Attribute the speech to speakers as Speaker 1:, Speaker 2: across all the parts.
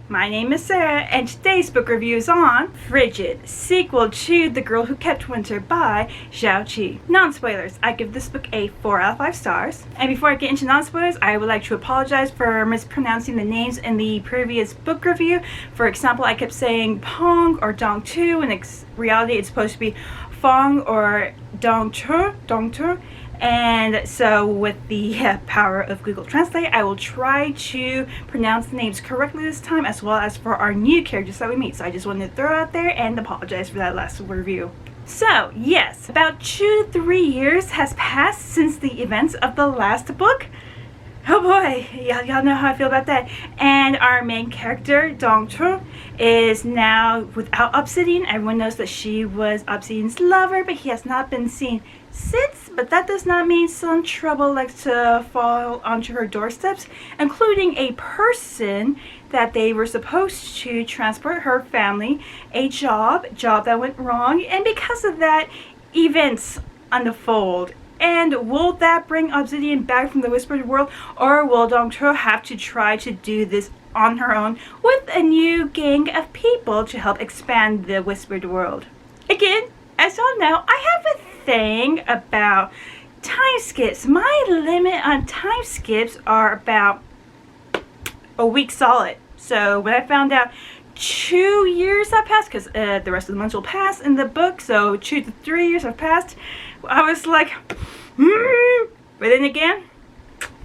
Speaker 1: My name is Sarah, and today's book review is on Frigid, sequel to The Girl Who Kept Winter by Zhao Qi. Non-spoilers, I give this book a 4 out of 5 stars. And before I get into non-spoilers, I would like to apologize for mispronouncing the names in the previous book review. For example, I kept saying Pong or Dong Tu, and in reality it's supposed to be Fong or Dong Tu. And so with the power of Google Translate, I will try to pronounce the names correctly this time, as well as for our new characters that we meet. So I just wanted to throw out there and apologize for that last review. So yes, about 2 to 3 years has passed since the events of the last book. Oh boy, y'all know how I feel about that. And our main character, Dong Tu, is now without Obsidian. Everyone knows that she was Obsidian's lover, but he has not been seen since. But that does not mean some trouble likes to fall onto her doorsteps, including a person that they were supposed to transport her family, a job that went wrong, and because of that, events unfold. And will that bring Obsidian back from the Whispered World, or will Dong Tu have to try to do this on her own with a new gang of people to help expand the Whispered World? Again, as y'all know, I have a thing about time skips. My limit on time skips are about a week solid. So when I found out 2 years have passed, because the rest of the months will pass in the book, so 2 to 3 years have passed, I was like, But then again,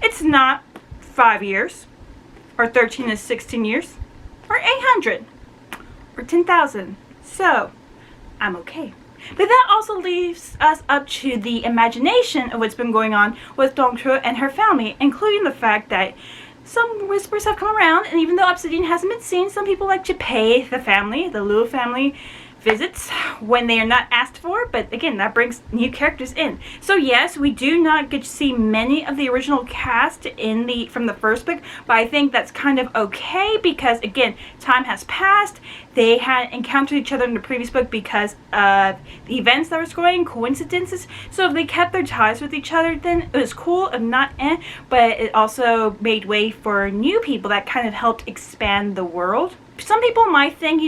Speaker 1: it's not 5 years, or 13 to 16 years, or 800, or 10,000. So, I'm okay. But that also leaves us up to the imagination of what's been going on with Dong Tu and her family, including the fact that some whispers have come around, and even though Obsidian hasn't been seen, some people like to pay the family, the Liu family, visits when they are not asked for. But again, that brings new characters in. So yes, we do not get to see many of the original cast from the first book, but I think that's kind of okay, because again, time has passed. They had encountered each other in the previous book because of the events that was going, coincidences. So if they kept their ties with each other, then it was cool. If not, but it also made way for new people that kind of helped expand the world. Some people might think,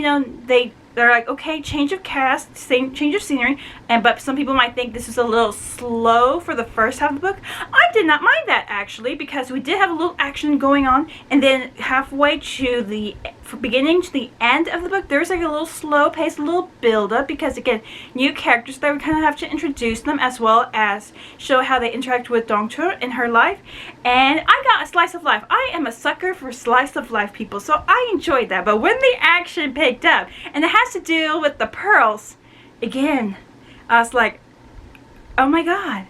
Speaker 1: they're like, okay, change of cast, change of scenery, but some people might think this is a little slow for the first half of the book. I did not mind that, actually, because we did have a little action going on, and then halfway to the beginning to the end of the book, there's like a little slow pace, a little build up, because again, new characters that we kind of have to introduce them, as well as show how they interact with Dong Tu in her life. And I got a slice of life. I am a sucker for slice of life people, so I enjoyed that. But when the action picked up, and it has to deal with the pearls, again, I was like, oh my god.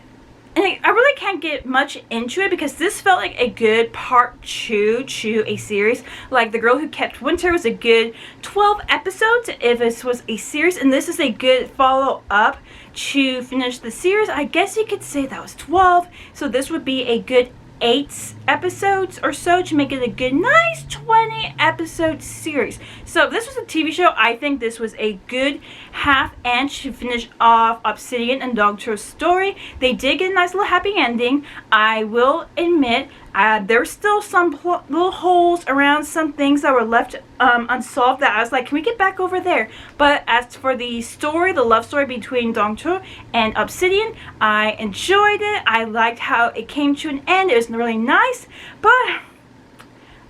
Speaker 1: And I really can't get much into it, because this felt like a good part 2 to a series. Like The Girl Who Kept Winter was a good 12 episodes if this was a series, and this is a good follow-up to finish the series. I guess you could say that was 12, so this would be a good 8 episodes or so to make it a good, nice 20 episode series. So if this was a TV show, I think this was a good half end to finish off Obsidian and Dong Tu's story. They did get a nice little happy ending. I will admit, there's still some little holes around some things that were left unsolved, that I was like, can we get back over there? But as for the story, the love story between Dong Tu and Obsidian, I enjoyed it. I liked how it came to an end. It was really nice. But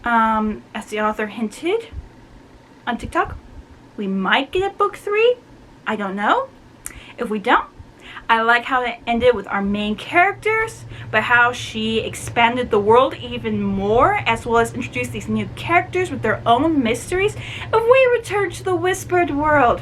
Speaker 1: as the author hinted on TikTok, we might get a book 3. I don't know. If we don't, I like how it ended with our main characters, but how she expanded the world even more, as well as introduced these new characters with their own mysteries. And we return to the Whispered World.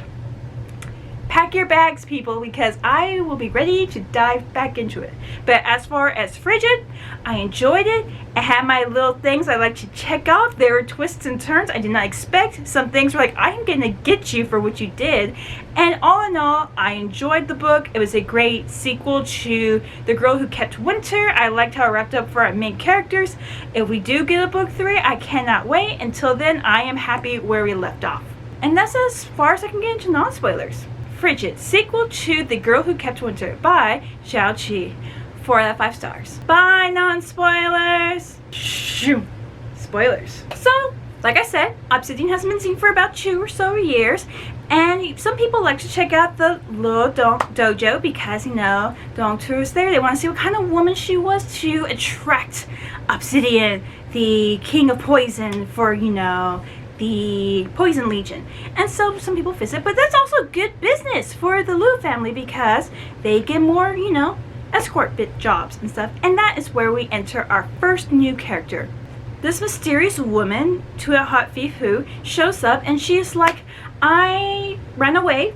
Speaker 1: Pack your bags, people, because I will be ready to dive back into it. But as far as Frigid, I enjoyed it. I had my little things I like to check off. There were twists and turns I did not expect. Some things were like, I'm gonna get you for what you did. And all in all, I enjoyed the book. It was a great sequel to The Girl Who Kept Winter. I liked how it wrapped up for our main characters. If we do get a book 3, I cannot wait. Until then, I am happy where we left off. And that's as far as I can get into non-spoilers. Frigid, sequel to The Girl Who Kept Winter by Zhao Qi. 4 out of 5 stars. Bye, non-spoilers. Shoo. Spoilers. So, Like I said, Obsidian hasn't been seen for about 2 or so years, and some people like to check out the little dojo because, you know, Dongtu is there. They want to see what kind of woman she was to attract Obsidian, the king of poison, for, you know, the Poison Legion. And so some people visit, but that's also good business for the Liu family because they get more, you know, escort bit jobs and stuff. And that is where we enter our first new character. This mysterious woman, Tua Hot Fifu, shows up and she is like, I ran away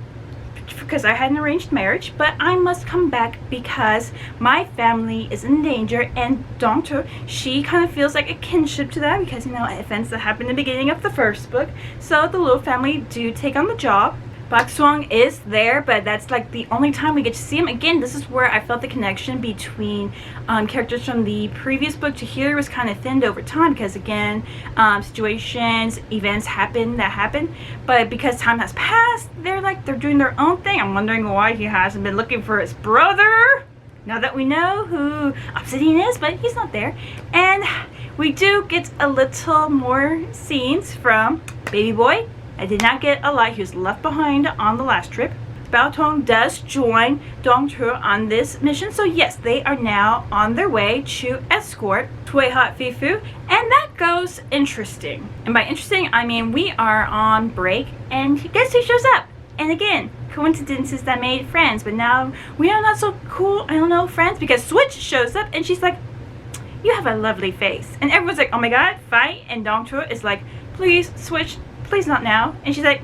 Speaker 1: because I had an arranged marriage, but I must come back because my family is in danger. And Dongtu, she kind of feels like a kinship to that because, you know, events that happened in the beginning of the first book. So the Liu family do take on the job. Bak Suang is there, but that's like the only time we get to see him. Again, this is where I felt the connection between characters from the previous book to here was kind of thinned over time because, again, situations, events happen. But because time has passed, they're doing their own thing. I'm wondering why he hasn't been looking for his brother now that we know who Obsidian is, but he's not there. And we do get a little more scenes from Baby Boy. I did not get a lot. He was left behind on the last trip. Bao Tong does join Dongtu on this mission. So yes, they are now on their way to escort Tui Hot Fifu. And that goes interesting. And by interesting, I mean we are on break and guess who shows up? And again, coincidences that made friends. But now we are not so cool, I don't know, friends, because Switch shows up and she's like, you have a lovely face. And everyone's like, oh my god, fight. And Dongtu is like, please, Switch, please not now. And she's like,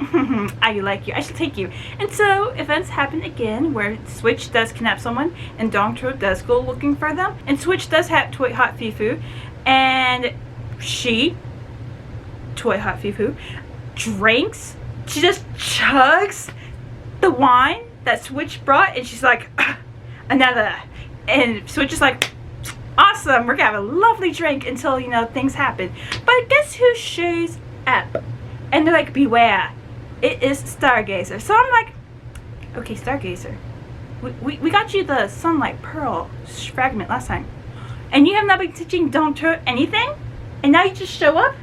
Speaker 1: I like you, I shall take you. And so events happen again where Switch does kidnap someone and Dongtu does go looking for them. And Switch does have Toy Hot Fifu, and Toy Hot Fifu, drinks, she just chugs the wine that Switch brought and she's like, another. And Switch is like, awesome, we're gonna have a lovely drink until, you know, things happen. But guess who shows up? And they're like, beware, it is Stargazer. So I'm like, okay, Stargazer, we got you the Sunlight Pearl fragment last time. And you have not been teaching Dongtu anything? And now you just show up?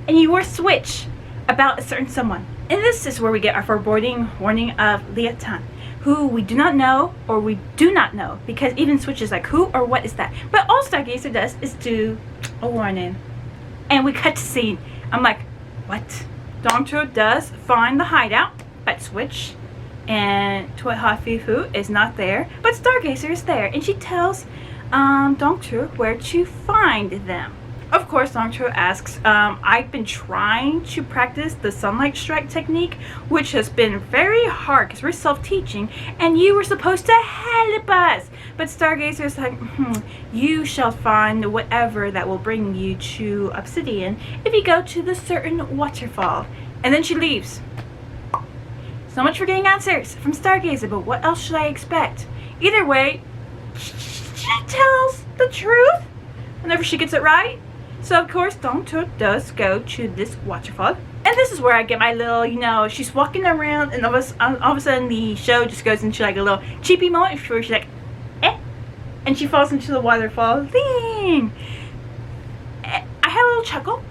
Speaker 1: And you were Switch about a certain someone. And this is where we get our foreboding warning of Liatan, who we do not know or we do not know. Because even Switch is like, who or what is that? But all Stargazer does is do a warning. And we cut to scene. I'm like, what? Dongtu does find the hideout at Switch, and Toy Hot Fifu is not there, but Stargazer is there, and she tells Dongtu where to find them. Of course, Dongtu asks, I've been trying to practice the sunlight strike technique, which has been very hard because we're self-teaching, and you were supposed to help us. But Stargazer is like, you shall find whatever that will bring you to Obsidian if you go to the certain waterfall. And then she leaves. So much for getting answers from Stargazer, but what else should I expect? Either way, she tells the truth whenever she gets it right. So of course, Dongtu does go to this waterfall. And this is where I get my little, you know, she's walking around and all of a sudden the show just goes into like a little cheapy moment where she's like, eh, and she falls into the waterfall thing. I had a little chuckle.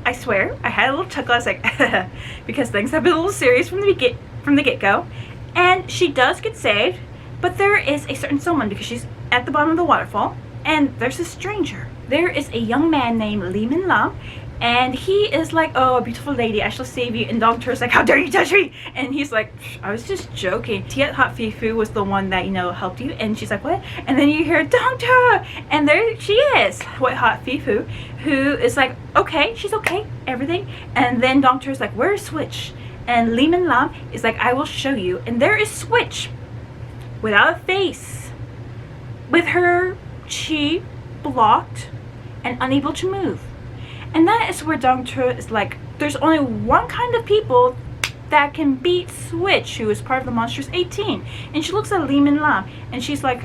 Speaker 1: I swear, I had a little chuckle. I was like, because things have been a little serious from the get-go. And she does get saved, but there is a certain someone because she's at the bottom of the waterfall, and there's a stranger. There is a young man named Li Min Lam, and he is like, oh, a beautiful lady, I shall save you. And Dongtu is like, how dare you touch me? And he's like, I was just joking. Tiet Hot Fifu was the one that, you know, helped you. And she's like, what? And then you hear Dongtu, and there she is, Tiet Hot Fifu, who is like, okay, she's okay, everything. And then Dongtu is like, where's Switch? And Li Min Lam is like, I will show you. And there is Switch, without a face, with her chi blocked and unable to move. And that is where Dongtu is like, there's only one kind of people that can beat Switch, who is part of the Monstrous 18. And she looks at Li Min Lam and she's like,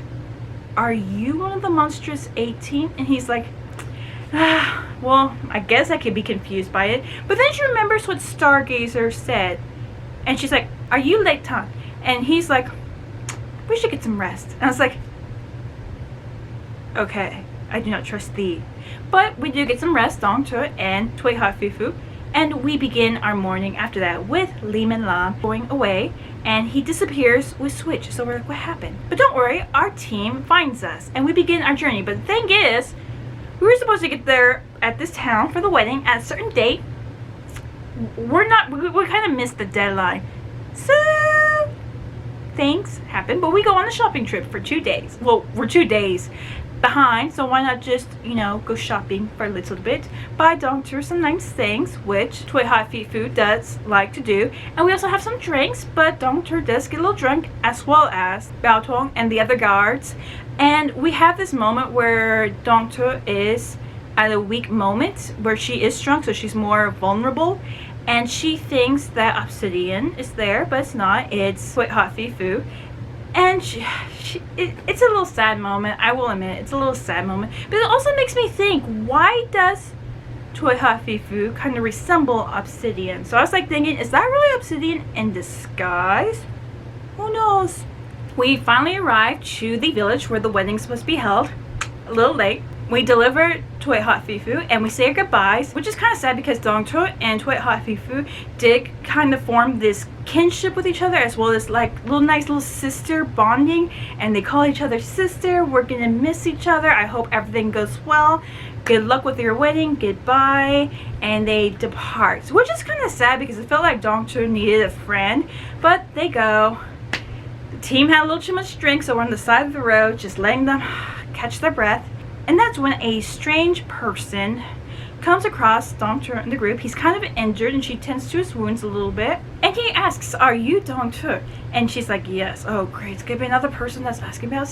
Speaker 1: are you one of the Monstrous 18? And he's like, well, I guess I could be confused by it. But then she remembers what Stargazer said, and she's like, are you Leitan? And he's like, we should get some rest. And I was like, okay, I do not trust thee. But we do get some rest, Dongtu and Toy Hot Fifu. And we begin our morning after that with Lim and Lam going away, and he disappears with Switch. So we're like, what happened? But don't worry, our team finds us and we begin our journey. But the thing is, we were supposed to get there at this town for the wedding at a certain date. We kind of missed the deadline. So things happen, but we go on a shopping trip for 2 days. Well, we're 2 days behind, so why not just, go shopping for a little bit, buy Doctor some nice things, which Toy Hot Feet Food does like to do. And we also have some drinks, but Doctor does get a little drunk, as well as Bao Tong and the other guards. And we have this moment where Doctor is at a weak moment where she is drunk, so she's more vulnerable, and she thinks that Obsidian is there, but it's not. It's Toy Hot Feet Food. And it's a little sad moment, I will admit. It's a little sad moment. But it also makes me think, why does Toy Hot Feet Food kind of resemble Obsidian? So I was like thinking, is that really Obsidian in disguise? Who knows? We finally arrived to the village where the wedding's supposed to be held. A little late. We deliver Toy Hot Feet Food and we say our goodbyes, which is kind of sad because Dongcho and Toy Hot Feet Food did kind of form this kinship with each other, as well as like nice little sister bonding, and they call each other sister. We're gonna miss each other. I hope everything goes well. Good luck with your wedding. Goodbye. And they depart, which is kind of sad because it felt like Dongcho needed a friend, but they go. The team had a little too much drink, so we're on the side of the road just letting them catch their breath. And that's when a strange person comes across Dongtu in the group. He's kind of injured and she tends to his wounds a little bit. And he asks, "Are you Dongtu?" And she's like, "Yes." Oh great, it's gonna be another person that's asking about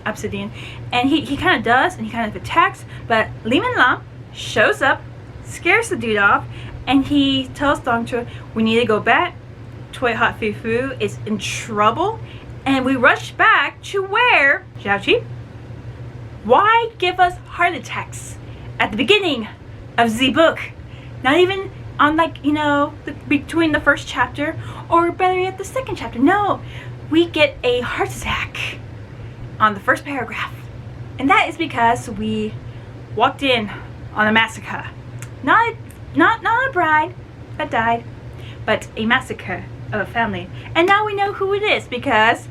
Speaker 1: Obsidian. And he kind of does, and he kind of attacks, but Lim and Lam shows up, scares the dude off, and he tells Dongtu, "We need to go back. Toy Hot Fufu is in trouble." And we rush back to where Xiaoqi. Why give us heart attacks at the beginning of the book? Not even on between the first chapter, or better yet the second chapter. No, we get a heart attack on the first paragraph. And that is because we walked in on a massacre. Not a bride that died, but a massacre of a family. And now we know who it is, because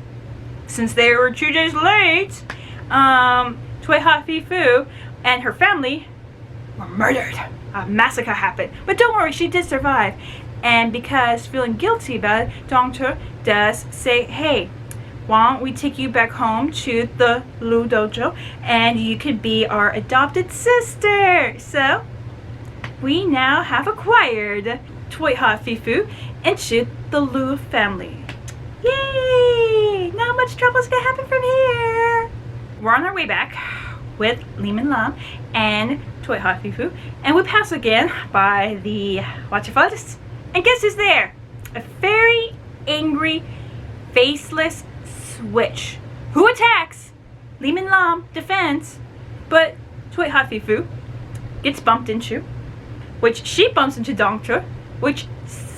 Speaker 1: since they were 2 days late, Toy Hot Fee Fu and her family were murdered. A massacre happened. But don't worry, she did survive. And because feeling guilty about it, Dongtu does say, "Hey, why don't we take you back home to the Lu Dojo and you could be our adopted sister?" So we now have acquired Toy Hot Fee Fu into the Lu family. Yay! Not much trouble's gonna happen from here. We're on our way back with Lim and Lam and Toy Hot Fee Fu, and we pass again by the waterfalls. And guess who's there? A very angry, faceless Switch who attacks. Lim and Lam defends, but Toy Hot Fee Fu gets bumped into, which she bumps into Dongtra, which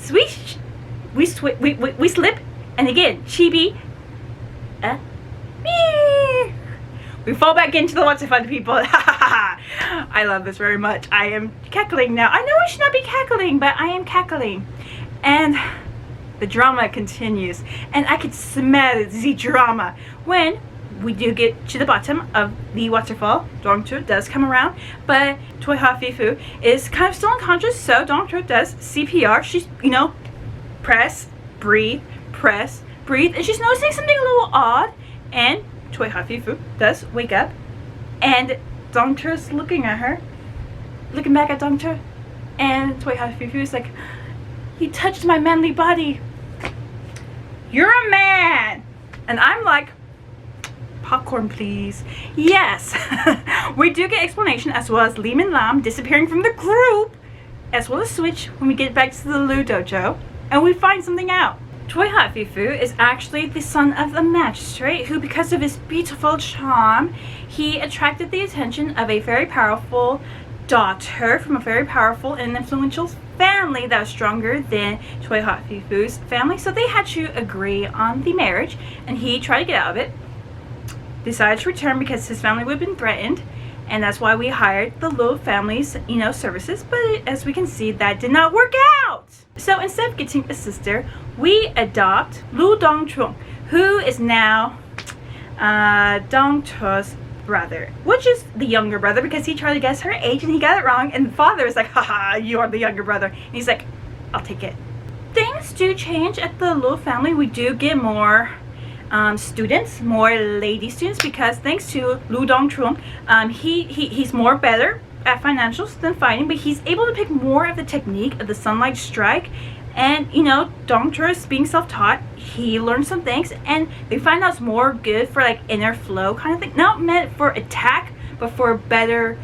Speaker 1: we slip, and again Chibi we fall back into the waterfall, people. I love this very much. I am cackling now. I know I should not be cackling, but I am cackling. And the drama continues. And I could smell the drama. When we do get to the bottom of the waterfall, Dongtu does come around, but Toy Hot Fee Fu is kind of still unconscious, so Dongtu does CPR. She's, press, breathe, and she's noticing something a little odd, and Toy Hot Fee Fu does wake up, and Dongtu's looking at her, looking back at Dongtu, and Toy Hot Fee Fu is like, "You touched my manly body. You're a man." And I'm like, popcorn please. Yes. We do get explanation, as well as Lim and Lam disappearing from the group, as well as Switch when we get back to the Lu Dojo, and we find something out. Toy Hot Fee Fu is actually the son of a magistrate who, because of his beautiful charm, he attracted the attention of a very powerful daughter from a very powerful and influential family that was stronger than Toy Hot Fee Fu's family. So they had to agree on the marriage, and he tried to get out of it, decided to return because his family would have been threatened, and that's why we hired the Lu family's, services. But as we can see, that did not work out. So instead of getting a sister, we adopt Lu Dongchung, who is now Dongchu's brother, which is the younger brother, because he tried to guess her age and he got it wrong, and the father is like, haha, you are the younger brother, and he's like, I'll take it. Things do change at the Lu family. We do get more students, more lady students, because thanks to Lu Dongchun, he's more better at financials than fighting, but he's able to pick more of the technique of the sunlight strike. And Dongchun is being self-taught. He learned some things, and they find out it's more good for like inner flow kind of thing, not meant for attack, but for better,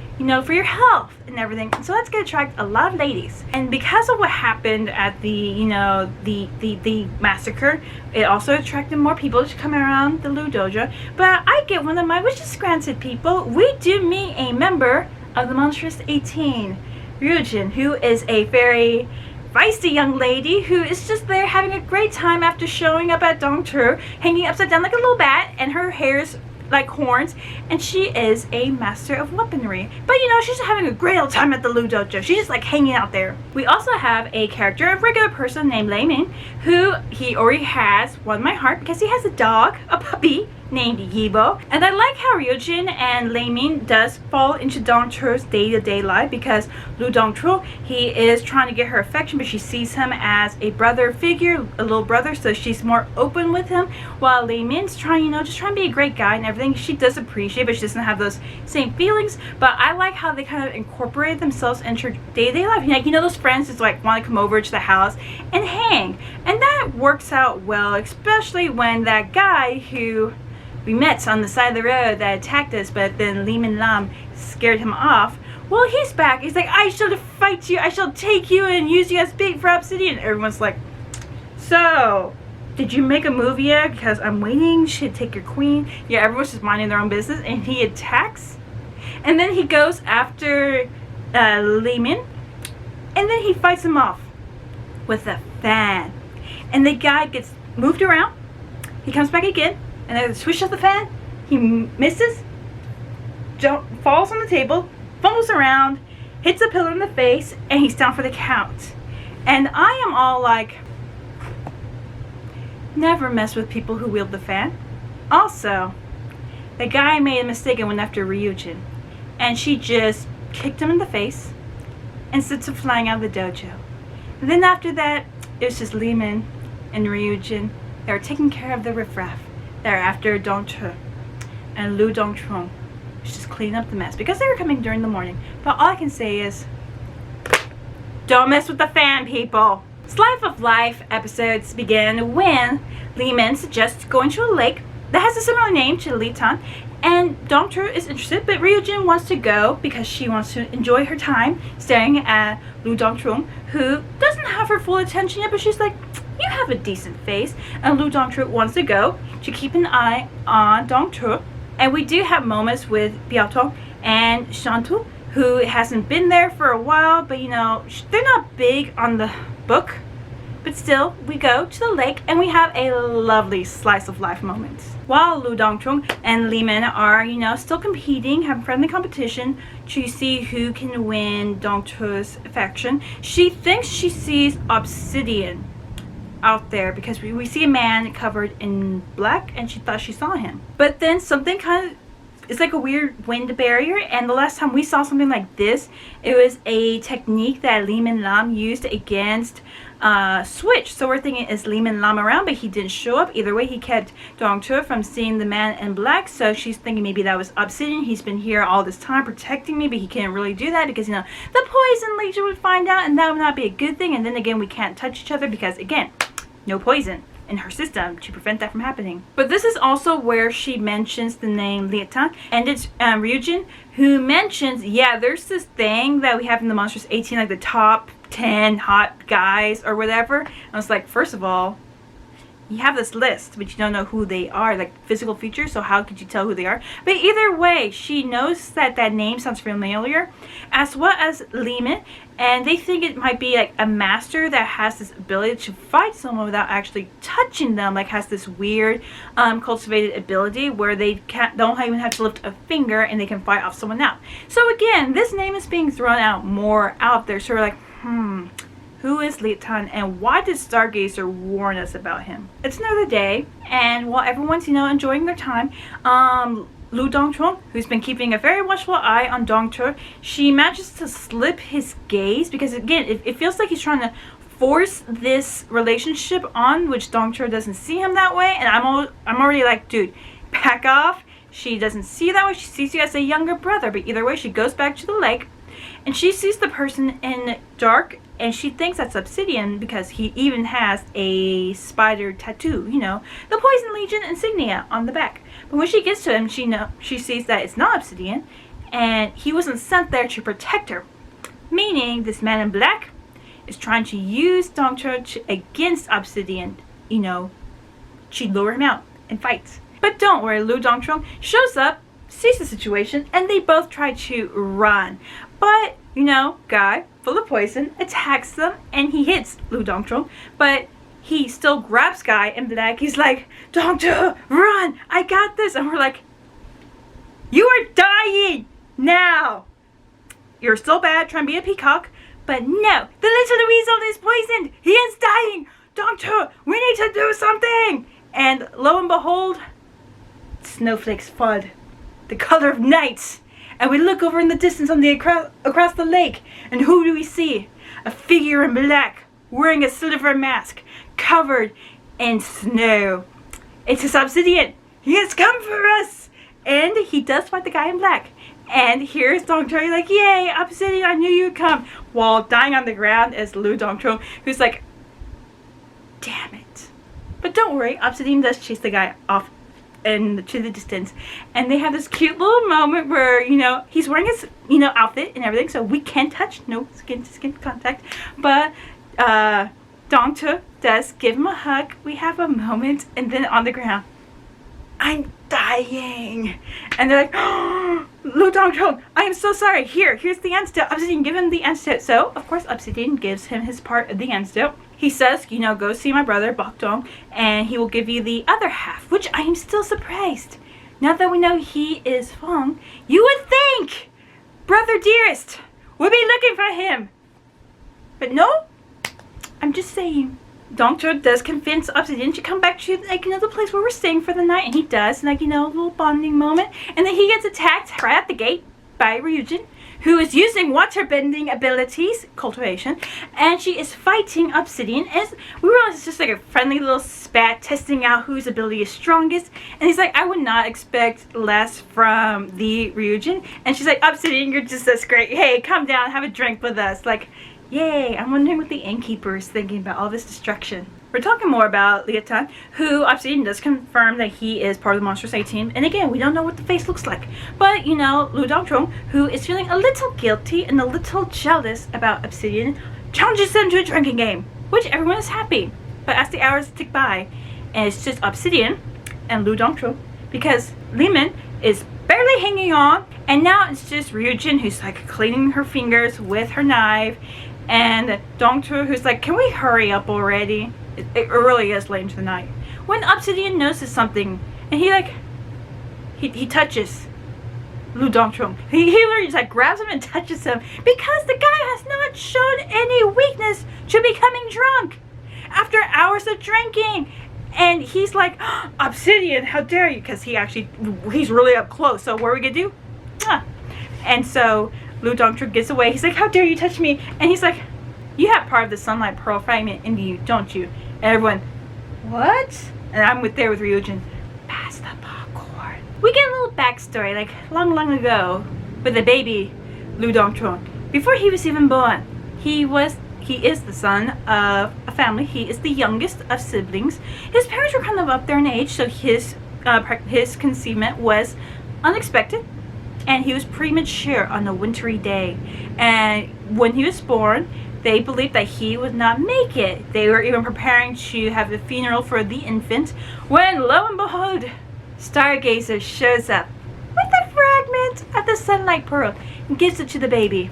Speaker 1: for your health and everything. So that's gonna attract a lot of ladies. And because of what happened at the the massacre, it also attracted more people to come around the Lu dojo. But I get one of my wishes granted, people. We do meet a member of the Monstrous 18, Ryujin, who is a very feisty young lady who is just there having a great time after showing up at Dongchu, hanging upside down like a little bat, and her hair's like horns, and she is a master of weaponry. But she's just having a great old time at the Lu dojo. She's just like hanging out there. We also have a character, a regular person named Lei Min, who he already has won my heart because he has a dog, a puppy named Yibo. And I like how Ryujin and Lei Min does fall into Dongchu's day-to-day life, because Lu Dongchu, he is trying to get her affection, but she sees him as a brother figure, a little brother, so she's more open with him, while Lei Min's trying, just trying to be a great guy and everything. She does appreciate, but she doesn't have those same feelings. But I like how they kind of incorporate themselves into day-to-day life. Like, those friends just like want to come over to the house and hang, and that works out well, especially when that guy who we met on the side of the road that attacked us, but then Li Min Lam scared him off. Well, he's back. He's like, I shall fight you. I shall take you and use you as bait for obsidian. Everyone's like, so, did you make a move yet? Because I'm waiting. Should take your queen. Yeah, everyone's just minding their own business, and he attacks. And then he goes after Li Min, and then he fights him off with a fan. And the guy gets moved around. He comes back again. And then the swish of the fan, he misses, falls on the table, fumbles around, hits a pillar in the face, and he's down for the count. And I am all like, never mess with people who wield the fan. Also, the guy made a mistake and went after Ryujin, and she just kicked him in the face and sent him flying out of the dojo. And then after that, it was just Li Min and Ryujin. They were taking care of the riffraff. They're after Dongchu, and Lu Dongchun was just cleaning up the mess because they were coming during the morning. But all I can say is, don't mess with the fan, people. Slice of Life episodes begin when Li Min suggests going to a lake that has a similar name to Litan, and Dongchu is interested, but Ryujin wants to go because she wants to enjoy her time staring at Lu Dongchun, who doesn't have her full attention yet, but she's like, you have a decent face. And Lu Dongchu wants to go to keep an eye on Dongchu. And we do have moments with Biaotong and Shantu, who hasn't been there for a while, but they're not big on the book. But still, we go to the lake and we have a lovely slice of life moment. While Lu Dongchun and Li Min are, still competing, having friendly competition to see who can win Dongchu's affection, she thinks she sees obsidian out there because we see a man covered in black, and she thought she saw him. But then something kind of, it's like a weird wind barrier, and the last time we saw something like this, it was a technique that Li Min Lam used against Switch. So we're thinking, is Li Min Lam around? But he didn't show up. Either way, he kept Dongchu from seeing the man in black, so she's thinking maybe that was obsidian. He's been here all this time protecting me, but he can't really do that because the poison legion would find out, and that would not be a good thing. And then again, we can't touch each other because again, no poison in her system to prevent that from happening. But this is also where she mentions the name Liatan, and it's Ryujin who mentions, yeah, there's this thing that we have in the Monstrous 18, like the top 10 hot guys or whatever. And I was like, first of all, you have this list, but you don't know who they are, like physical features, so how could you tell who they are? But either way, she knows that that name sounds familiar, as well as Lehman, and they think it might be like a master that has this ability to fight someone without actually touching them, like has this weird cultivated ability where they don't even have to lift a finger and they can fight off someone out. So again, this name is being thrown out more out there, so we're like, who is Liatan, and why did Stargazer warn us about him? It's another day, and while everyone's, enjoying their time, Lu Dongchong, who's been keeping a very watchful eye on Dongche, she manages to slip his gaze, because again, it feels like he's trying to force this relationship on, which Dongche doesn't see him that way, and I'm already like, dude, back off. She doesn't see you that way, she sees you as a younger brother, but either way, she goes back to the lake, and she sees the person in dark, and she thinks that's Obsidian because he even has a spider tattoo, the Poison Legion insignia on the back. But when she gets to him, she sees that it's not Obsidian, and he wasn't sent there to protect her. Meaning, this man in black is trying to use Dongche against Obsidian. She'd lure him out and fights. But don't worry, Lu Dongchong shows up, sees the situation, and they both try to run. But, guy full of poison attacks them, and he hits Lu Dongchong, but he still grabs Guy in black. He's like, Dongchong, run! I got this! And we're like, you are dying now! You're still bad, trying to be a peacock, but no, the little weasel is poisoned! He is dying! Dongchong, we need to do something! And lo and behold, snowflakes fall, the color of night. And we look over in the distance on the across the lake, and who do we see? A figure in black, wearing a silver mask, covered in snow. It's his Obsidian. He has come for us, and he does fight the guy in black. And here's Dongchong like, yay, Obsidian, I knew you'd come. While dying on the ground is Lu Dongchong, who's like, damn it. But don't worry, Obsidian does chase the guy off and to the distance, and they have this cute little moment where he's wearing his outfit and everything, so we can touch, no skin to skin contact, but Dongche does give him a hug. We have a moment, and then on the ground, I'm dying, and they're like, oh, Lu Dongchong, I am so sorry, here's the antidote. Obsidian, give him the antidote. So of course Obsidian gives him his part of the antidote. He says, go see my brother, Bok Dong, and he will give you the other half, which I am still surprised. Now that we know he is Feng, you would think Brother Dearest would be looking for him. But no, I'm just saying. Dongche does convince Obsidian to come back to the place where we're staying for the night, and he does, a little bonding moment. And then he gets attacked right at the gate by Ryujin, who is using water bending abilities, cultivation, and she is fighting Obsidian. As we realize it's just like a friendly little spat, testing out whose ability is strongest. And he's like, I would not expect less from the Ryujin. And she's like, Obsidian, you're just as great. Hey, come down, have a drink with us. Like, yay, I'm wondering what the innkeeper is thinking about all this destruction. We're talking more about Liatan, who Obsidian does confirm that he is part of the Monstrous 18. And again, we don't know what the face looks like. But, Lu Dongchong, who is feeling a little guilty and a little jealous about Obsidian, challenges them to a drinking game, which everyone is happy. But as the hours tick by, and it's just Obsidian and Lu Dongchong, because Lehman is barely hanging on, and now it's just Ryujin, who's like cleaning her fingers with her knife, and Dongche, who's like, can we hurry up already? It really is late into the night. When Obsidian notices something, and he touches Lu Dongchong. He literally just like grabs him and touches him, because the guy has not shown any weakness to becoming drunk after hours of drinking. And he's like, oh, Obsidian, how dare you? Because he's really up close. So what are we gonna do? And so Lu Dongchong gets away. He's like, how dare you touch me? And he's like, you have part of the Sunlight Pearl fragment in you, don't you? And everyone, what? And I'm there with Ryujin. Pass the popcorn. We get a little backstory, like long ago, with the baby Lu Dongchong. Before he was even born, he is the son of a family. He is the youngest of siblings. His parents were kind of up there in age, so his conceivement was unexpected, and he was premature on a wintry day. And when he was born, They believed that he would not make it. They were even preparing to have a funeral for the infant when, lo and behold, Stargazer shows up with a fragment of the sunlight pearl and gives it to the baby.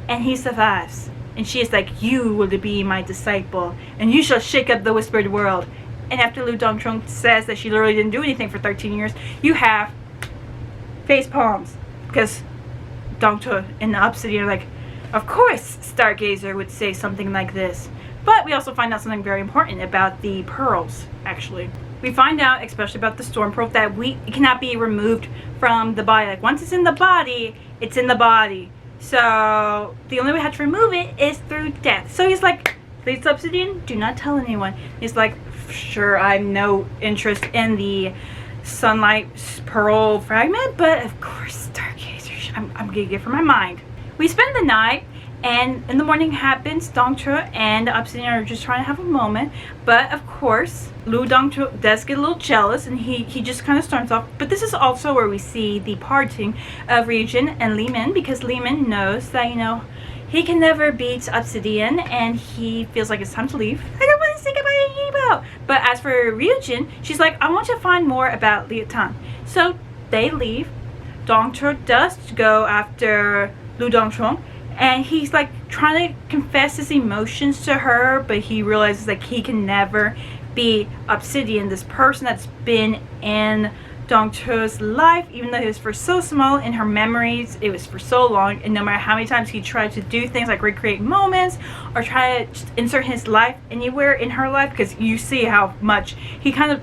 Speaker 1: And he survives. And she is like, you will be my disciple, and you shall shake up the whispered world. And after Lu Dongchong says that she literally didn't do anything for 13 years, you have face palms. Because Dongchong and the Obsidian are like, of course Stargazer would say something like this. But we also find out something very important about the pearls, actually. We find out, especially about the storm pearl, that it cannot be removed from the body. Like, once it's in the body, it's in the body. So the only way how to remove it is through death. So he's like, please, Obsidian, do not tell anyone. He's like, sure, I have no interest in the sunlight pearl fragment, but of course Stargazer, I'm gonna get it from my mind. We spend the night, and in the morning happens, Dongchong and the Obsidian are just trying to have a moment, but of course Lu Dongchong does get a little jealous, and he just kind of storms off. But this is also where we see the parting of Ryujin and Li Min, because Li Min knows that, you know, he can never beat Obsidian, and he feels like it's time to leave. I don't want to say goodbye to Yibo. But as for Ryujin, she's like, I want to find more about Liu Tan. So they leave. Dongchong does go after Lu Dongchong, and he's like trying to confess his emotions to her, but he realizes like he can never be Obsidian, this person that's been in Dongchong's life, even though it was for so small in her memories, it was for so long, and no matter how many times he tried to do things like recreate moments or try to just insert his life anywhere in her life, because you see how much he kind of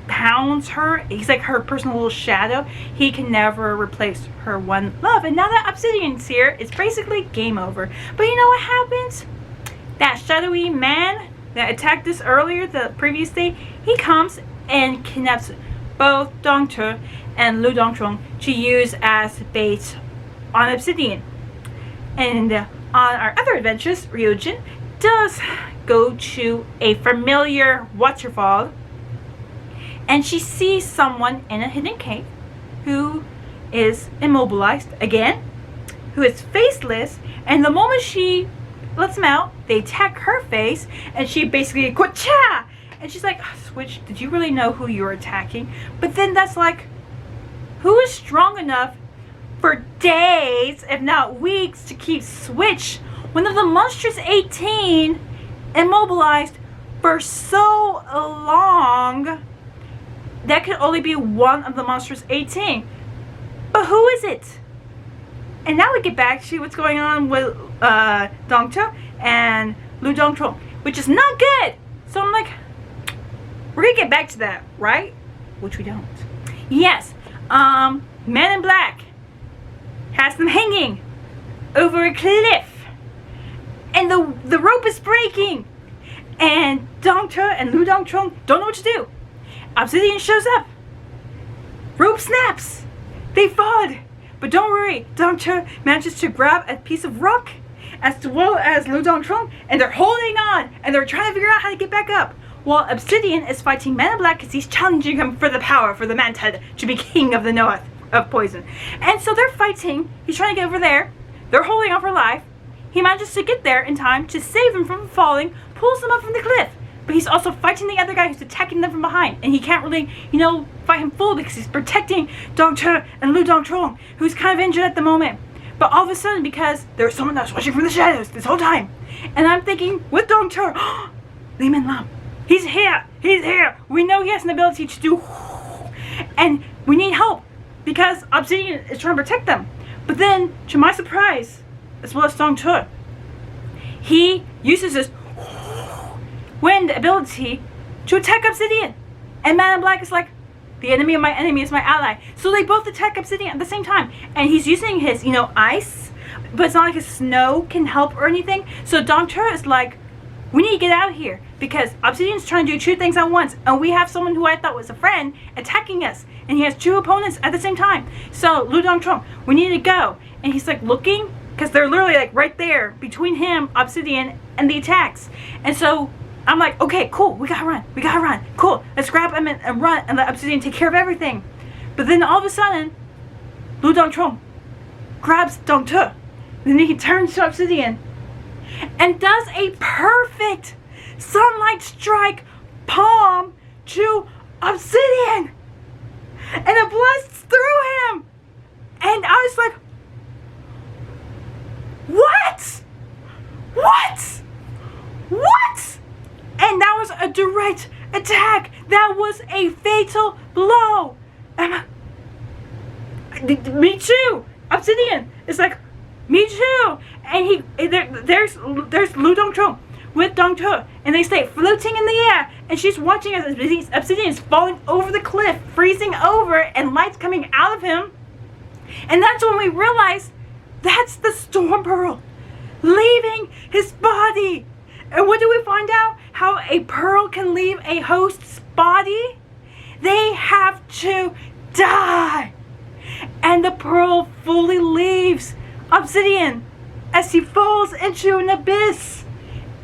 Speaker 1: hounds her. He's like her personal little shadow. He can never replace her one love. And now that Obsidian's here, it's basically game over. But you know what happens? That shadowy man that attacked us earlier, the previous day, he comes and kidnaps both Dongchong and Lu Dongchong to use as bait on Obsidian. And on our other adventures, Ryujin does go to a familiar waterfall, and she sees someone in a hidden cave who is immobilized again, who is faceless, and the moment she lets them out, they attack her face, and she basically cha, and she's like, oh, Switch, did you really know who you're attacking? But then that's like, who is strong enough for days, if not weeks, to keep Switch, one of the monstrous 18, immobilized for so long? That could only be one of the monstrous 18. But who is it? And now we get back to what's going on with Dongchong and Lu Dongchong, which is not good. So I'm like, we're gonna get back to that, right? Which we don't. Yes, Man in Black has them hanging over a cliff, and the rope is breaking, and Dongchong and Lu Dongchong don't know what to do. Obsidian shows up. Rope snaps. They fall. But don't worry, Dongchong manages to grab a piece of rock, as well as Lu Dongchong, and they're holding on, and they're trying to figure out how to get back up. While Obsidian is fighting Man in Black because he's challenging him for the power, for the manhood, to be king of the north of poison. And so they're fighting. He's trying to get over there. They're holding on for life. He manages to get there in time to save him from falling, pulls him up from the cliff. But he's also fighting the other guy who's attacking them from behind. And he can't really, you know, fight him full because he's protecting Dongchong and Lu Dongchong, who's kind of injured at the moment. But all of a sudden, because there's someone that's watching from the shadows this whole time. And I'm thinking, with Dongchong, Li Min Lam, he's here, he's here. We know he has an ability to do, and we need help because Obsidian is trying to protect them. But then, to my surprise, as well as Dongchong, he uses his wind ability to attack Obsidian. And Man in Black is like, the enemy of my enemy is my ally. So they both attack Obsidian at the same time. And he's using his, you know, ice, but it's not like his snow can help or anything. So Dongchong is like, we need to get out of here because Obsidian's trying to do two things at once. And we have someone who I thought was a friend attacking us. And he has two opponents at the same time. So Lu Dongchong, we need to go. And he's like looking, because they're literally like right there between him, Obsidian, and the attacks. And so I'm like, okay, cool, we gotta run, cool, let's grab him and run and let Obsidian take care of everything. But then all of a sudden, Lu Dongchong grabs Dongchong, and then he turns to Obsidian, and does a perfect sunlight strike palm to Obsidian, and it blasts through him. And I was like, what? What? What? And that was a direct attack. That was a fatal blow. Me too. Obsidian is like, me too. And there's Lu Dongchong with Dongche, and they stay floating in the air, and she's watching as Obsidian is falling over the cliff, freezing over, and light's coming out of him. And that's when we realize that's the Storm Pearl leaving his body. And what do we find out? How a pearl can leave a host's body? They have to die. And the pearl fully leaves Obsidian as he falls into an abyss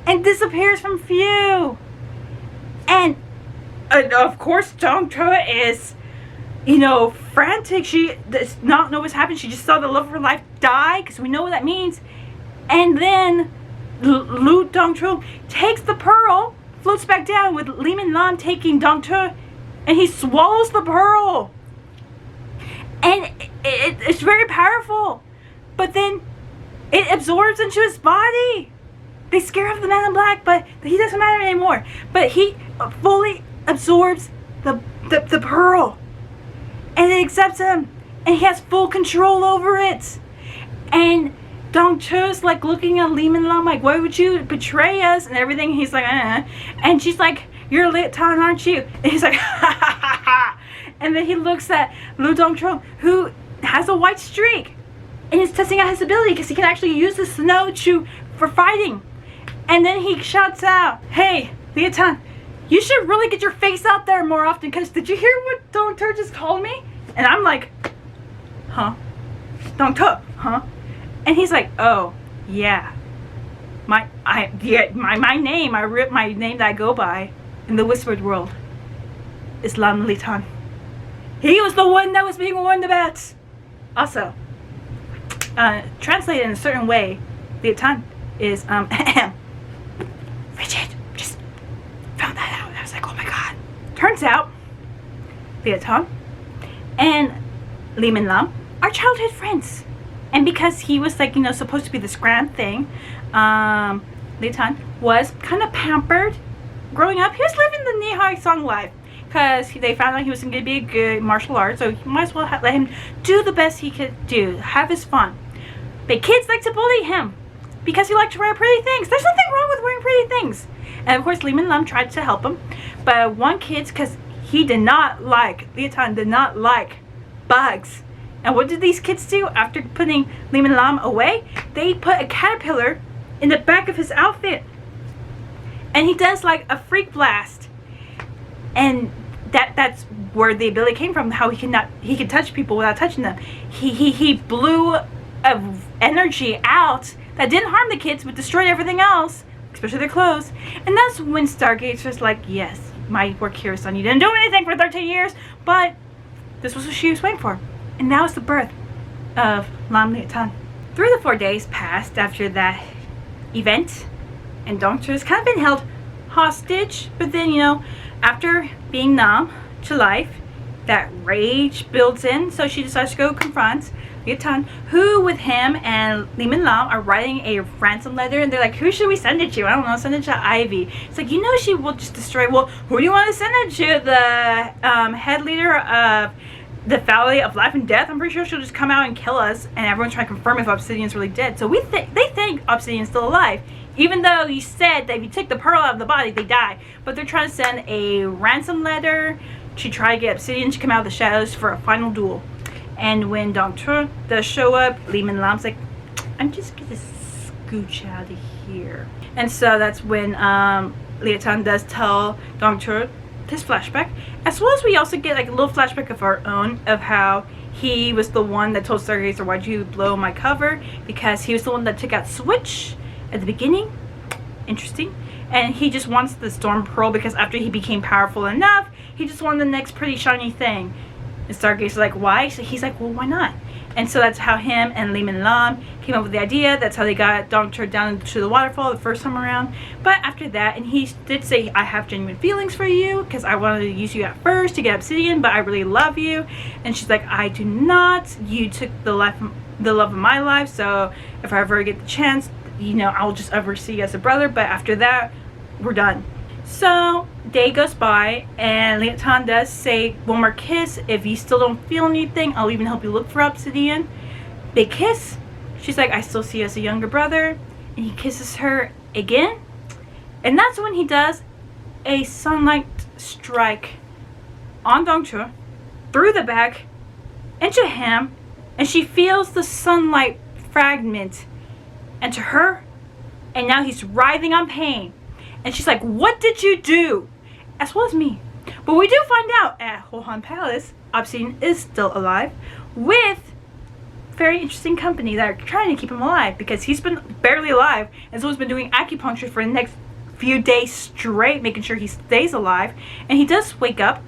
Speaker 1: and disappears from view. And of course, Dongche is, frantic. She does not know what's happened. She just saw the love of her life die, because we know what that means. And then Lu Dongchong takes the pearl, floats back down with Li Minlan taking Dongche, and he swallows the pearl. And it's very powerful. But then it absorbs into his body. They scare off the man in black, but he doesn't matter anymore. But he fully absorbs the pearl. And it accepts him. And he has full control over it. And Dongche's like looking at Li Minlan like, why would you betray us and everything? He's like, And she's like, you're Li Tan, aren't you? And he's like, ha ha ha ha. And then he looks at Lu Dongchong, who has a white streak. And he's testing out his ability because he can actually use the snow for fighting. And then he shouts out, hey, Li Tan, you should really get your face out there more often, because did you hear what Dongche just called me? And I'm like, huh? Dongche, huh? And he's like, oh, yeah. My name, my name that I go by in the whispered world is Lam Li Tan. He was the one that was being warned about. Also, translated in a certain way, Li Tan is, Frigid. Just found that out. I was like, oh my god. Turns out, Li Tan and Li Minlan are childhood friends. And because he was like, supposed to be this grand thing, Li Tan was kind of pampered growing up. He was living the Nihai Song life, because they found out he was going to be a good martial artist, so you might as well let him do the best he could do, have his fun. But kids like to bully him because he liked to wear pretty things. There's nothing wrong with wearing pretty things. And of course, Li Minlan tried to help him, but one kid, because Li Tan did not like bugs. And what did these kids do after putting Li Minlan away? They put a caterpillar in the back of his outfit. And he does like a freak blast. And that's where the ability came from, how he could touch people without touching them. He blew energy out that didn't harm the kids but destroyed everything else, especially their clothes. And that's when Stargate's just like, yes, my work here, son. You didn't do anything for 13 years, but this was what she was waiting for. And now it's the birth of Lam Li Tan. 3 to 4 days passed after that event, and Dongche's kind of been held hostage. But then, after being numb to life, that rage builds in, so she decides to go confront Li Tan, who with him and Li Minlan are writing a ransom letter, and they're like, who should we send it to? I don't know, send it to Ivy. It's like, she will just destroy. Well, who do you want to send it to? The head leader of the Valley of Life and Death? I'm pretty sure she'll just come out and kill us, and everyone's trying to confirm if Obsidian's really dead. So they think Obsidian's still alive, even though he said that if you take the pearl out of the body, they die. But they're trying to send a ransom letter to try to get Obsidian to come out of the shadows for a final duel. And when Dongche does show up, Li Minlan's like, I'm just gonna scooch out of here. And so that's when Li Tan does tell Dongche his flashback, as well as we also get like a little flashback of our own, of how he was the one that told Stargazer, why'd you blow my cover? Because he was the one that took out Switch at the beginning. Interesting. And he just wants the Storm Pearl because after he became powerful enough, he just wanted the next pretty shiny thing. And Stargazer's like, why? So he's like, well, why not? And so that's how him and Li Lam came up with the idea. That's how they got Dongcho down into the waterfall the first time around. But after that, and he did say, I have genuine feelings for you because I wanted to use you at first to get obsidian, but I really love you. And she's like, I do not. You took the love of my life, so if I ever get the chance, you know, I'll just ever see you as a brother. But after that, we're done. So day goes by, and Liatan does say one more kiss. If you still don't feel anything, I'll even help you look for obsidian. They kiss. She's like, I still see you as a younger brother. And he kisses her again. And that's when he does a sunlight strike on Dongcho through the back into him, and she feels the sunlight fragment into her, and now he's writhing on pain. And she's like, what did you do? As well as me. But we do find out at Hohan Palace, Obsidian is still alive with very interesting company that are trying to keep him alive because he's been barely alive, and so he's been doing acupuncture for the next few days straight, making sure he stays alive. And he does wake up,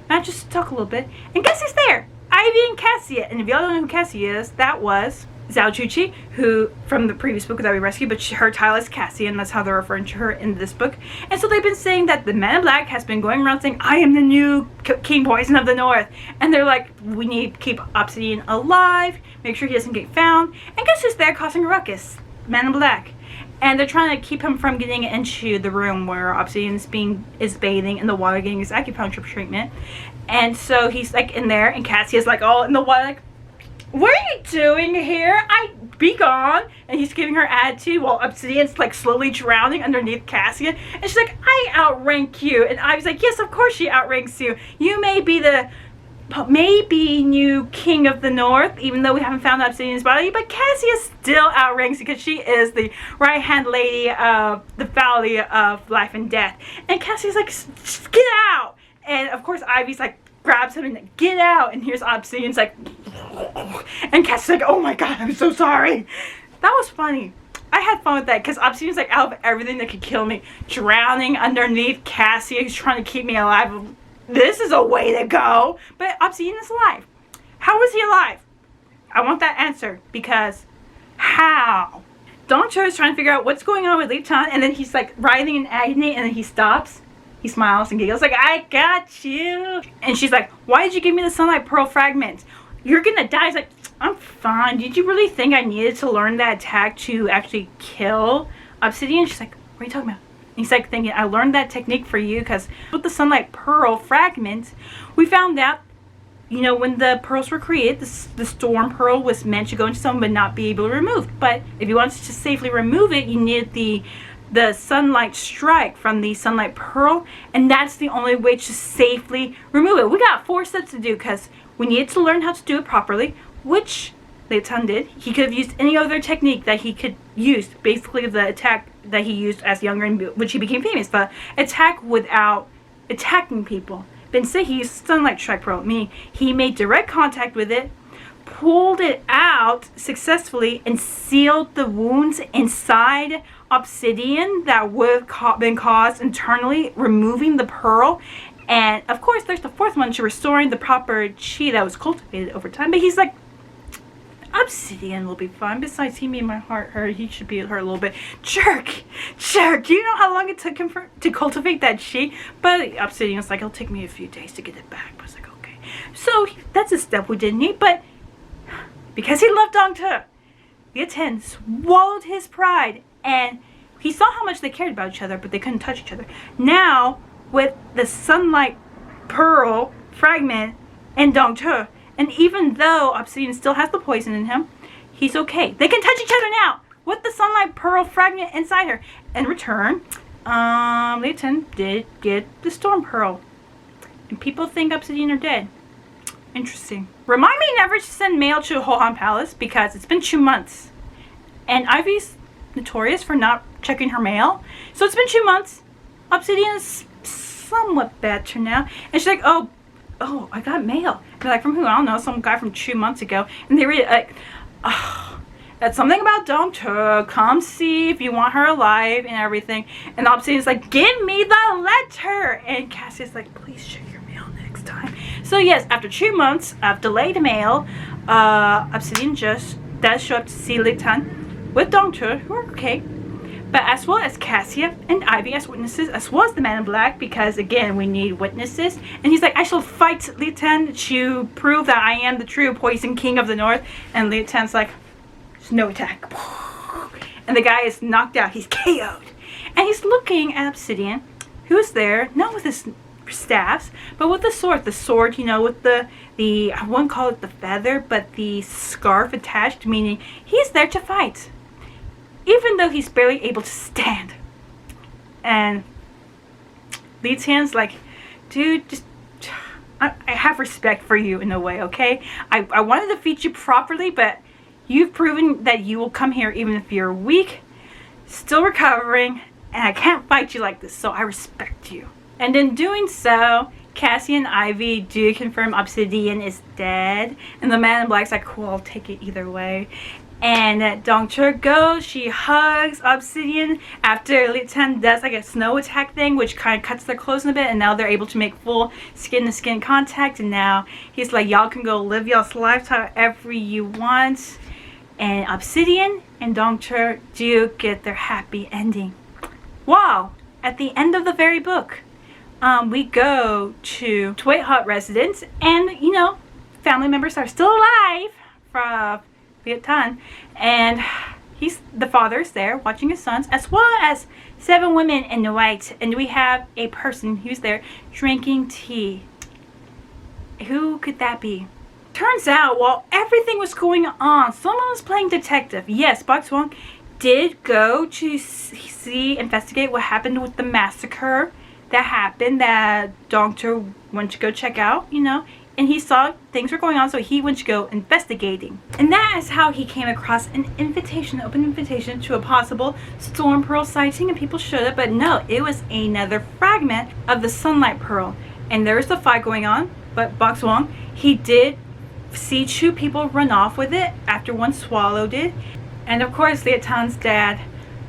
Speaker 1: manages to talk a little bit, and guess who's there? Ivy and Cassia. And if y'all don't know who Cassia is, that was Zhao Chuchi, who from the previous book that we rescued, but her title is Cassie, and that's how they're referring to her in this book. And so they've been saying that the Man in Black has been going around saying, I am the new King Poison of the North. And they're like, we need to keep Obsidian alive, make sure he doesn't get found. And guess who's there causing a ruckus? Man in Black. And they're trying to keep him from getting into the room where Obsidian is bathing in the water, getting his acupuncture treatment. And so he's like in there, and Cassia's like all in the water, like, what are you doing here? Be gone. And he's giving her attitude while Obsidian's like slowly drowning underneath Cassia. And she's like, I outrank you. And I was like, yes, of course she outranks you. You may be the new king of the north, even though we haven't found Obsidian's body, but Cassia still outranks because she is the right-hand lady of the valley of life and death. And Cassia's like, get out. And of course Ivy's like, grabs him and like, get out. And here's Obsidian's like, and Cassie's like, oh my god, I'm so sorry. That was funny. I had fun with that because Obsidian's like, out of everything that could kill me, drowning underneath Cassia, who's trying to keep me alive. This is a way to go. But Obsidian is alive. How is he alive? I want that answer, because how? Dongcho is trying to figure out what's going on with Litan, and then he's like writhing in agony, and then he stops. He smiles and giggles like, I got you. And she's like, why did you give me the sunlight pearl fragment? You're gonna die. He's like, I'm fine. Did you really think I needed to learn that attack to actually kill Obsidian? She's like, what are you talking about? And he's like thinking, I learned that technique for you because with the sunlight pearl fragment, we found out, you know, when the pearls were created, the storm pearl was meant to go into someone but not be able to remove. But if you wanted to safely remove it, you needed the sunlight strike from the sunlight pearl, and that's the only way to safely remove it. We got 4 steps to do because we needed to learn how to do it properly, which Litan did. He could have used any other technique that he could use, basically the attack that he used as younger, and which he became famous, but attack without attacking people. But instead he used sunlight strike pearl, meaning he made direct contact with it, pulled it out successfully, and sealed the wounds inside Obsidian that would have been caused internally, removing the pearl. And of course there's the 4th one, to restoring the proper chi that was cultivated over time. But he's like, Obsidian will be fine. Besides, he made my heart hurt. He should be hurt a little bit. Jerk! Do you know how long it took him to cultivate that chi? But Obsidian's like, it'll take me a few days to get it back. But I was like, okay. So that's a step we didn't need. But because he loved Dongte, Liatan swallowed his pride, and he saw how much they cared about each other, but they couldn't touch each other. Now, with the sunlight pearl fragment and Dongte, and even though Obsidian still has the poison in him, he's okay. They can touch each other now with the sunlight pearl fragment inside her. In return, Liatan did get the storm pearl, and people think Obsidian are dead. Interesting. Remind me never to send mail to Hohan Palace because it's been 2 months, and Ivy's notorious for not checking her mail. So it's been 2 months. Obsidian is somewhat better now, and she's like, oh, I got mail. And they're like, from who? I don't know, some guy from 2 months ago. And they read it like, oh, that's something about Dongte. Come see if you want her alive and everything. And Obsidian's like, give me the letter. And Cassie's like, please check your mail next time. So yes, after 2 months of delayed mail, Obsidian just does show up to see Litan with Dongche, who are okay, but as well as Cassia and Ivy as witnesses, as well as the Man in Black, because again, we need witnesses. And he's like, I shall fight Litan to prove that I am the true Poison King of the North. And Litan's like, snow attack. And the guy is knocked out. He's KO'd. And he's looking at Obsidian, who's there, not with his staffs, but with the sword. The sword, you know, with the I won't call it the feather, but the scarf attached, meaning he's there to fight, even though he's barely able to stand. And Li Tian's like, dude, just I have respect for you in a way, okay? I wanted to feed you properly, but you've proven that you will come here even if you're weak, still recovering, and I can't fight you like this, so I respect you. And in doing so, Cassie and Ivy do confirm Obsidian is dead, and the Man in Black's like, cool, I'll take it either way. And Dongche goes, she hugs Obsidian after Litan does like a snow attack thing, which kind of cuts their clothes in a bit, and now they're able to make full skin-to-skin contact. And now he's like, y'all can go live y'all's life however you want. And Obsidian and Dongche do get their happy ending. Wow! At the end of the very book, we go to Tway Hut residence, and you know, family members are still alive from Vietnam, and the father's there watching his sons, as well as 7 women in white, and we have a person who's there drinking tea. Who could that be? Turns out, while everything was going on, someone was playing detective. Yes, Bok Swang did go to investigate what happened with the massacre that happened, that Dongche went to go check out, you know, and he saw things were going on, so he went to go investigating. And that is how he came across an invitation, open invitation to a possible Storm Pearl sighting, and people showed up, but no, it was another fragment of the Sunlight Pearl. And there was the fight going on, but Bok Swang, he did see 2 people run off with it after one swallowed it. And of course, Liatan's dad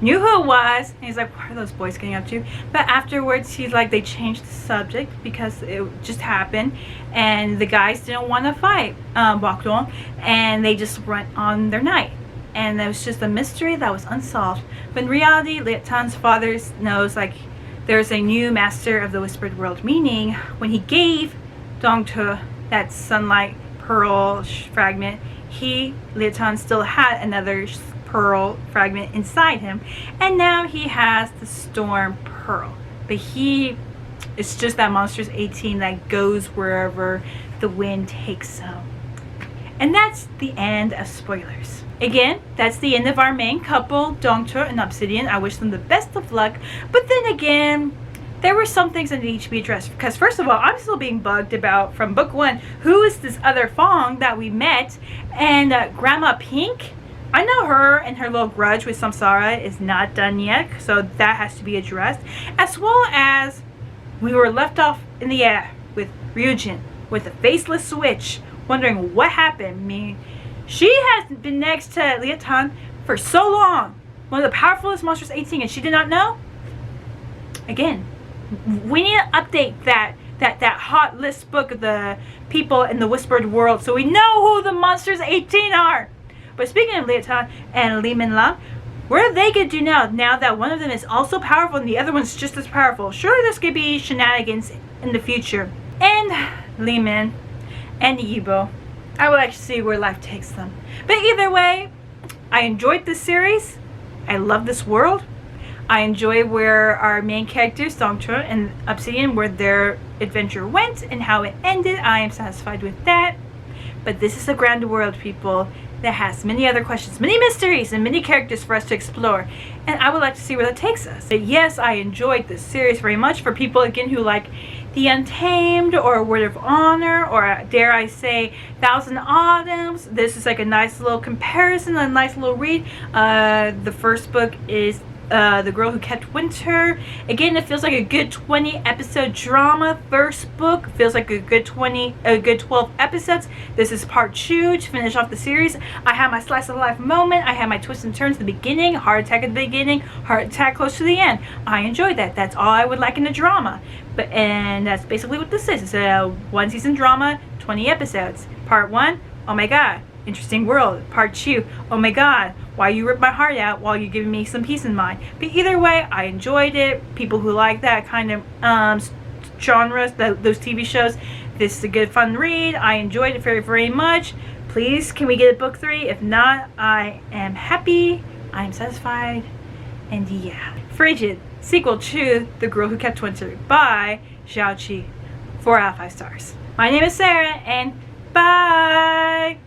Speaker 1: knew who it was, and he's like, what are those boys getting up to? But afterwards, he's like, they changed the subject because it just happened, and the guys didn't want to fight Bok Swang, and they just went on their night. And it was just a mystery that was unsolved. But in reality, Liatan's father knows, like, there's a new master of the Whispered World, meaning when he gave Dongche that Sunlight Pearl fragment, Liatan still had another pearl fragment inside him, and now he has the Storm Pearl, but it's just that Monsters 18 that goes wherever the wind takes him. And that's the end of spoilers. Again, that's the end of our main couple, Dongche and Obsidian. I wish them the best of luck, but then again, there were some things that need to be addressed, because first of all, I'm still being bugged about, from book 1, who is this other Fong that we met, and Grandma Pink, I know her and her little grudge with Samsara is not done yet, so that has to be addressed. As well as we were left off in the air with Ryujin, with a faceless switch, wondering what happened. I mean, she has been next to Liatan for so long, one of the powerfulest Monsters 18, and she did not know? Again, we need to update that hot list book of the people in the Whispered World so we know who the Monsters 18 are. But speaking of Liatan and Li Minlang, what are they going to do now that one of them is also powerful and the other one's just as powerful? Surely there's going to be shenanigans in the future. And Li Min and Yibo, I would like to see where life takes them. But either way, I enjoyed this series. I love this world. I enjoy where our main characters, Dongche and Obsidian, where their adventure went and how it ended. I am satisfied with that. But this is a grand world, people, that has many other questions, many mysteries, and many characters for us to explore. And I would like to see where that takes us. But yes, I enjoyed this series very much. For people, again, who like The Untamed, or Word of Honor, or dare I say, Thousand Autumns, this is like a nice little comparison, a nice little read. The first book is The Girl Who Kept Winter. Again, it feels like a good 20 episode drama. First book feels like a good 12 episodes. This is part 2 to finish off the series. I had my slice of life moment. I had my twists and turns at the beginning, heart attack at the beginning, heart attack close to the end. I enjoyed that. That's all I would like in a drama. And that's basically what this is. It's a 1 season drama, 20 episodes. Part 1, oh my god, interesting world. Part 2, oh my god, why you rip my heart out while you're giving me some peace in mind. But either way, I enjoyed it. People who like that kind of genres, those TV shows, this is a good fun read. I enjoyed it very, very much. Please, can we get a book 3? If not, I am happy. I am satisfied. And yeah. Frigid, sequel to The Girl Who Kept Winter by Xiao Qi. 4 out of 5 stars. My name is Sarah, and bye!